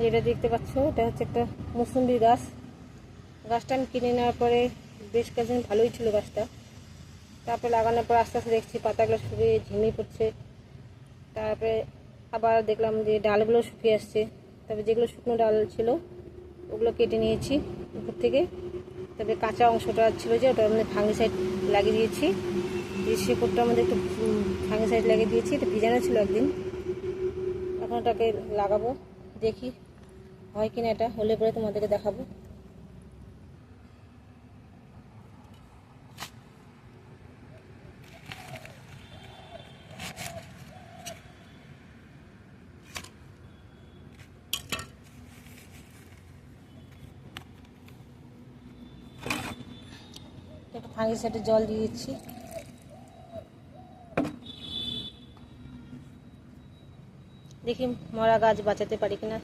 যেটা দেখতে পাচ্ছ এটা হচ্ছে একটা মৌসুম্বি গাছ। গাছটা আমি কিনে নেওয়ার পরে বেশ কিছুদিন ভালোই ছিল গাছটা। তারপরে লাগানোর পর আস্তে আস্তে দেখছি পাতাগুলো শুকিয়ে ঝিমিয়ে পড়ছে। তারপরে আবার দেখলাম যে ডালগুলো শুকিয়ে আসছে। তবে যেগুলো শুকনো ডাল ছিল ওগুলো কেটে নিয়েছি উপর থেকে। তবে কাঁচা অংশটা ছিল যে ওটা আমাদের ফাঙ্গিসাইড লাগিয়ে দিয়েছি। শেকড়টা আমাদের একটু ফাঙ্গিসাইড লাগিয়ে দিয়েছি। এটা ভিজানো ছিল একদিন, এখন ওটাকে লাগাবো। দেখি হয় কিনা, এটা হলে পরে তোমাদেরকে দেখাবো। একটু ফাঙ্গিসাইডে জল দিয়ে দিচ্ছি। দেখি মরা গাছ বাঁচাতে পারি কিনা।